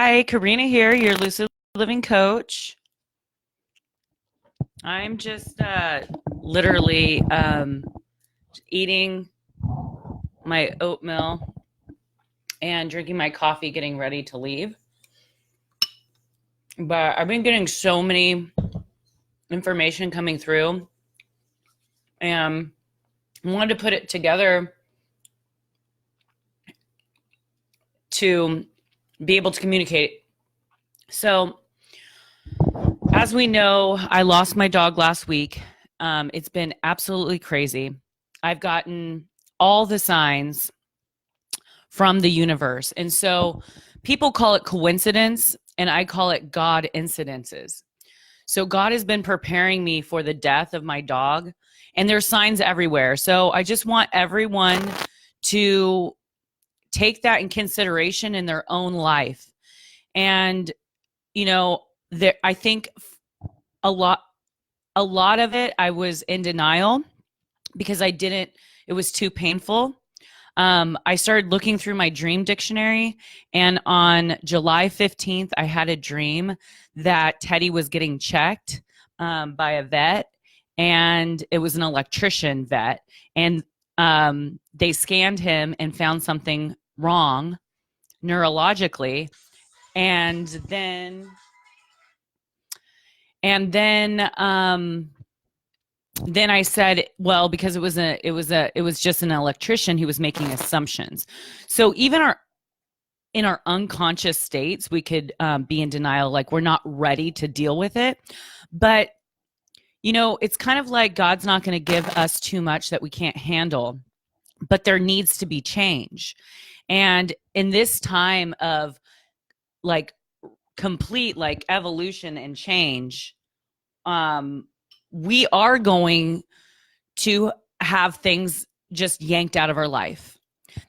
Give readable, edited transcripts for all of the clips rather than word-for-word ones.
Hi, Karina here, your Lucid Living coach. I'm just literally eating my oatmeal and drinking my coffee, getting ready to leave. But I've been getting so many information coming through, and I wanted to put it together to be able to communicate. So, as we know, I lost my dog last week. It's been absolutely crazy. I've gotten all the signs from the universe. And so people call it coincidence, and I call it God incidences. So God has been preparing me for the death of my dog, and there's signs everywhere. So I just want everyone to take that in consideration in their own life. And I think a lot a lot of it I was in denial because it was too painful. I started looking through my dream dictionary, and on July 15th, I had a dream that Teddy was getting checked by a vet, and it was an electrician vet. And they scanned him and found something wrong neurologically. And then, and then, um, then I said, well, because it was just an electrician, he was making assumptions. So even in our unconscious states, we could be in denial, like we're not ready to deal with it. But it's kind of like God's not going to give us too much that we can't handle, but there needs to be change. And in this time of like complete like evolution and change, we are going to have things just yanked out of our life.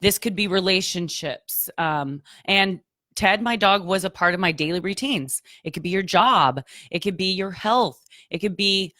This could be relationships. And Ted, my dog, was a part of my daily routines. It could be your job. It could be your health. It could be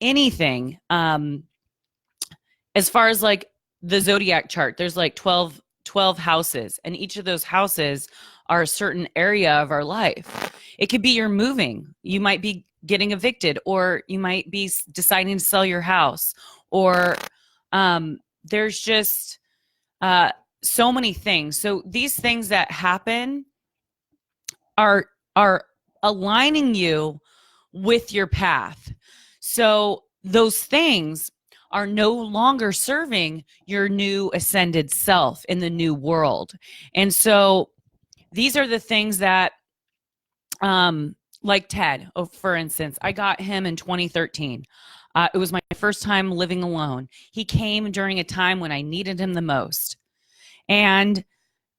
anything. As far as like the zodiac chart, there's like 12 houses, and each of those houses are a certain area of our life. It could be you're moving. You might be getting evicted, or you might be deciding to sell your house, or there's just so many things. So these things that happen are aligning you with your path. So those things are no longer serving your new ascended self in the new world. And so these are the things that like Ted, for instance, I got him in 2013. It was my first time living alone. He came during a time when I needed him the most. And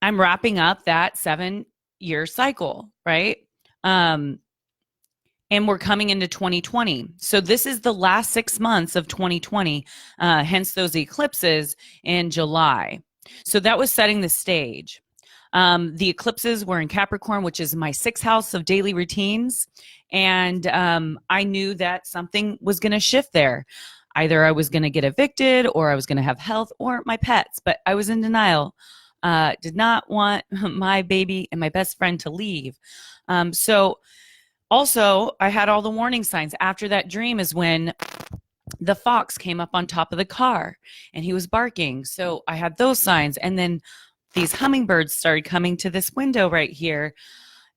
I'm wrapping up that 7-year cycle, right? And we're coming into 2020. So this is the last 6 months of 2020, hence those eclipses in July. So that was setting the stage. The eclipses were in Capricorn, which is my 6th house of daily routines. And I knew that something was going to shift there. Either I was going to get evicted, or I was going to have health, or my pets, but I was in denial. Did not want my baby and my best friend to leave. So also I had all the warning signs. After that dream is when the fox came up on top of the car and he was barking. So I had those signs. And then these hummingbirds started coming to this window right here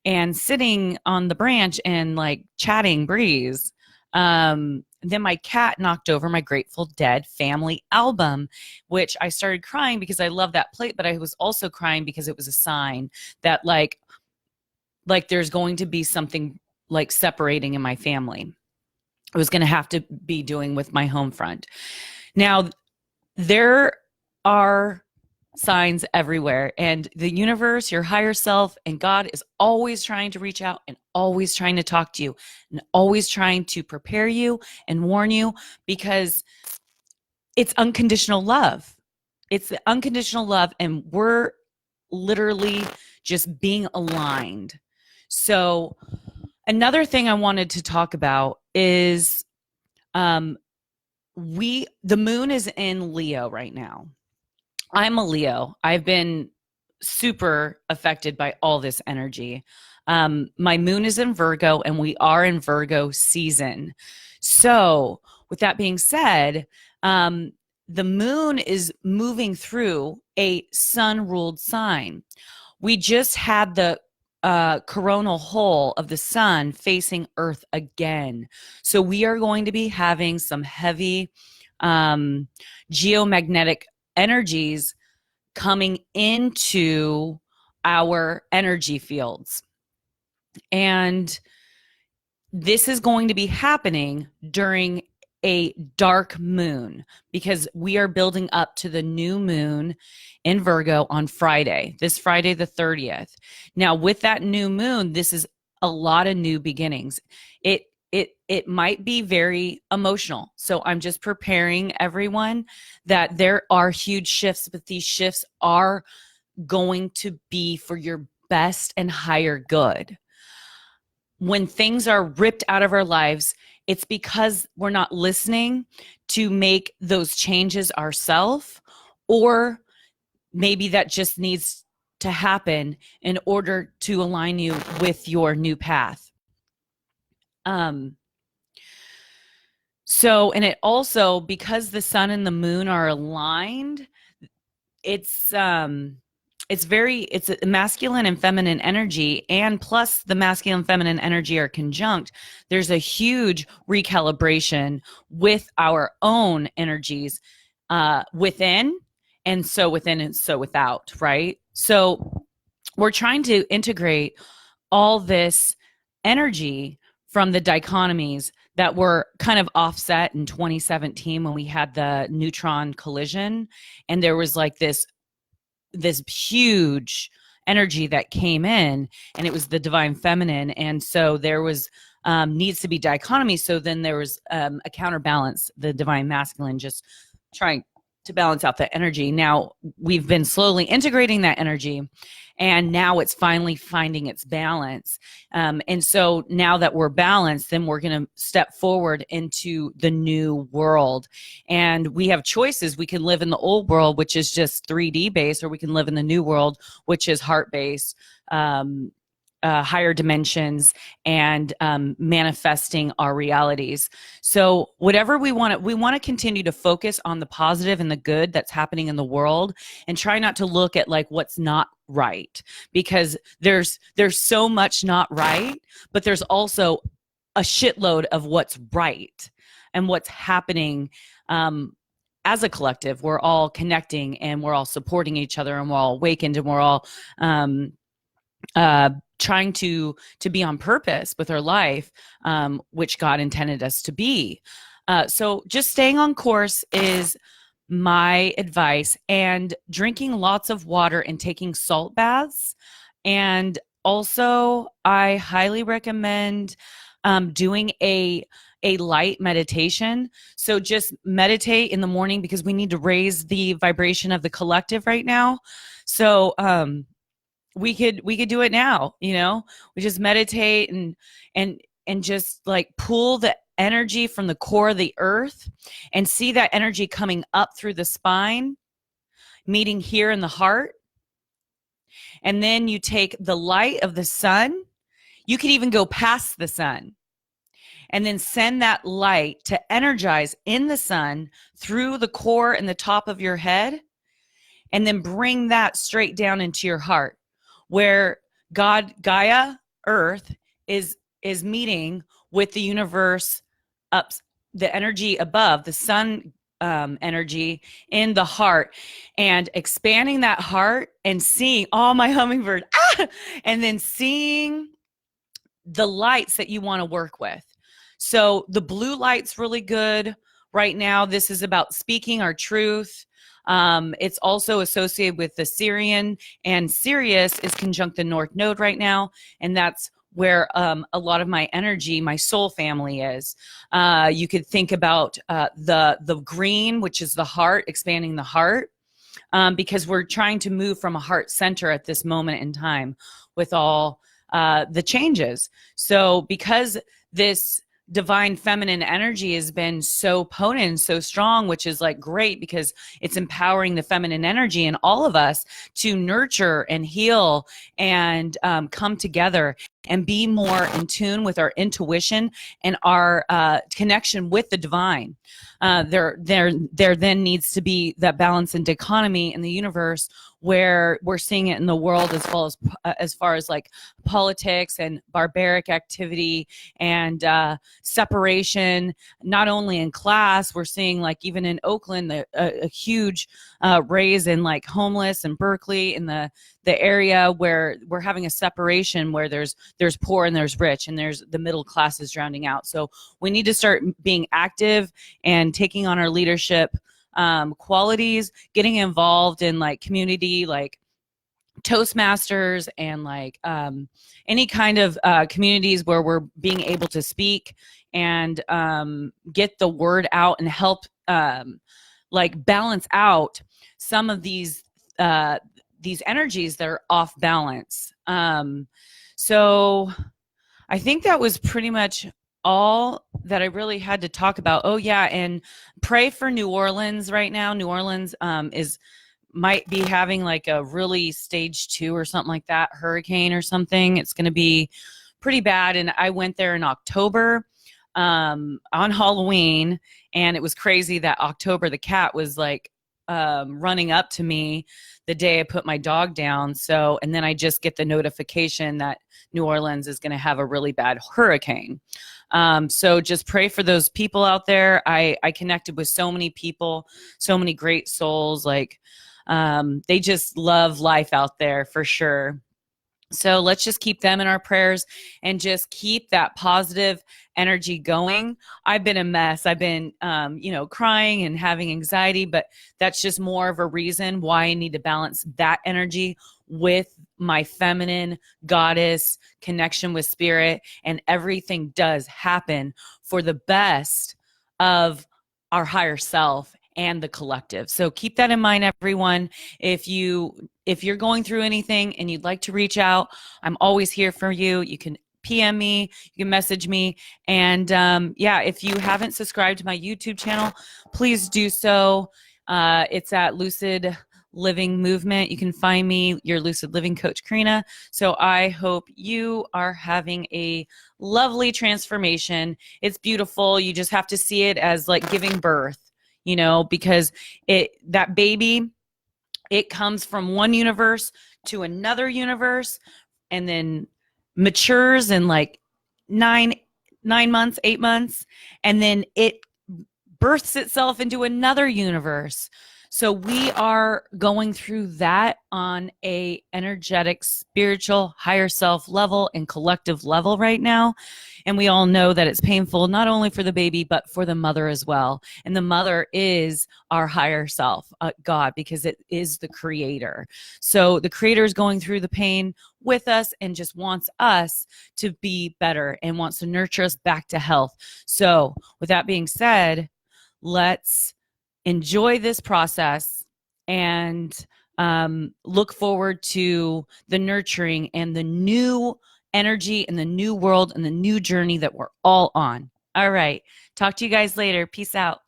and sitting on the branch and like chatting breeze. Then my cat knocked over my Grateful Dead family album, which I started crying because I love that plate, but I was also crying because it was a sign that like there's going to be something like separating in my family. I was going to have to be doing with my home front. Now, there are signs everywhere, and the universe, your higher self, and God is always trying to reach out and always trying to talk to you and always trying to prepare you and warn you, because it's unconditional love. It's the unconditional love, and we're literally just being aligned. So another thing I wanted to talk about is the moon is in Leo right now. I'm a Leo. I've been super affected by all this energy. My moon is in Virgo, and we are in Virgo season. So, with that being said, the moon is moving through a sun ruled sign. We just had the coronal hole of the sun facing Earth again. So, we are going to be having some heavy geomagnetic energies coming into our energy fields. And this is going to be happening during a dark moon because we are building up to the new moon in Virgo on Friday, this Friday, the 30th. Now, with that new moon, this is a lot of new beginnings. It might be very emotional. So I'm just preparing everyone that there are huge shifts, but these shifts are going to be for your best and higher good. When things are ripped out of our lives, it's because we're not listening to make those changes ourselves, or maybe that just needs to happen in order to align you with your new path. So, and it also, because the sun and the moon are aligned, it's a masculine and feminine energy, and plus the masculine and feminine energy are conjunct. There's a huge recalibration with our own energies within and so without, right? So we're trying to integrate all this energy from the dichotomies that were kind of offset in 2017 when we had the neutron collision, and there was like this huge energy that came in, and it was the divine feminine, and so there was needs to be dichotomy. So then there was a counterbalance, the divine masculine, just trying to balance out the energy. Now we've been slowly integrating that energy, and now it's finally finding its balance. And so now that we're balanced, then we're going to step forward into the new world. And we have choices. We can live in the old world, which is just 3D based, or we can live in the new world, which is heart based, higher dimensions, and manifesting our realities. So whatever we want to continue to focus on the positive and the good that's happening in the world, and try not to look at like what's not right, because there's so much not right, but there's also a shitload of what's right and what's happening. As a collective, we're all connecting, and we're all supporting each other, and we're all awakened, and we're all trying to be on purpose with our life, which God intended us to be. So just staying on course is my advice, and drinking lots of water and taking salt baths. And also, I highly recommend doing a light meditation. So just meditate in the morning, because we need to raise the vibration of the collective right now. So we could do it now, we just meditate and just like pull the energy from the core of the earth, and see that energy coming up through the spine, meeting here in the heart. And then you take the light of the sun. You can even go past the sun, and then send that light to energize in the sun through the core and the top of your head, and then bring that straight down into your heart, where God, Gaia, Earth is meeting with the universe, up the energy above, the sun energy in the heart, and expanding that heart and seeing my hummingbird, and then seeing the lights that you want to work with. So the blue light's really good right now. This is about speaking our truth. It's also associated with the Syrian, and Sirius is conjunct the North Node right now, and that's where a lot of my energy, my soul family is. You could think about the green, which is the heart, expanding the heart, because we're trying to move from a heart center at this moment in time with all the changes. So because this divine feminine energy has been so potent and so strong, which is like great because it's empowering the feminine energy in all of us to nurture and heal and come together and be more in tune with our intuition and our connection with the divine. There then needs to be that balance and dichotomy in the universe where we're seeing it in the world as far as like politics and barbaric activity and separation, not only in class. We're seeing like even in Oakland a huge raise in like homeless and Berkeley in the area where we're having a separation where there's poor and there's rich and there's the middle classes drowning out. So we need to start being active and taking on our leadership qualities, getting involved in like community, like Toastmasters and like any kind of communities where we're being able to speak and get the word out and help like balance out some of these energies that are off balance. So I think that was pretty much all that I really had to talk about. Oh yeah, and pray for New Orleans right now. New Orleans might be having like a really stage 2 or something like that, hurricane or something. It's going to be pretty bad. And I went there in October on Halloween, and it was crazy that October the cat was like running up to me the day I put my dog down. So, and then I just get the notification that New Orleans is going to have a really bad hurricane. So just pray for those people out there. I connected with so many people, so many great souls. Like, they just love life out there for sure. So let's just keep them in our prayers and just keep that positive energy going. I've been a mess. I've been, crying and having anxiety, but that's just more of a reason why I need to balance that energy with my feminine goddess connection with spirit, and everything does happen for the best of our higher self and the collective. So keep that in mind, everyone. If you're going through anything and you'd like to reach out, I'm always here for you. You can PM me, you can message me. And if you haven't subscribed to my YouTube channel, please do so. It's at Lucid Living Movement. You can find me, your Lucid Living coach, Karina. So I hope you are having a lovely transformation. It's beautiful. You just have to see it as like giving birth, because that baby, it comes from one universe to another universe and then matures in like 9 months, 8 months, and then it births itself into another universe. So we are going through that on a energetic, spiritual, higher self level and collective level right now. And we all know that it's painful, not only for the baby, but for the mother as well. And the mother is our higher self, God, because it is the creator. So the creator is going through the pain with us and just wants us to be better and wants to nurture us back to health. So with that being said, let's enjoy this process and look forward to the nurturing and the new energy and the new world and the new journey that we're all on. All right. Talk to you guys later. Peace out.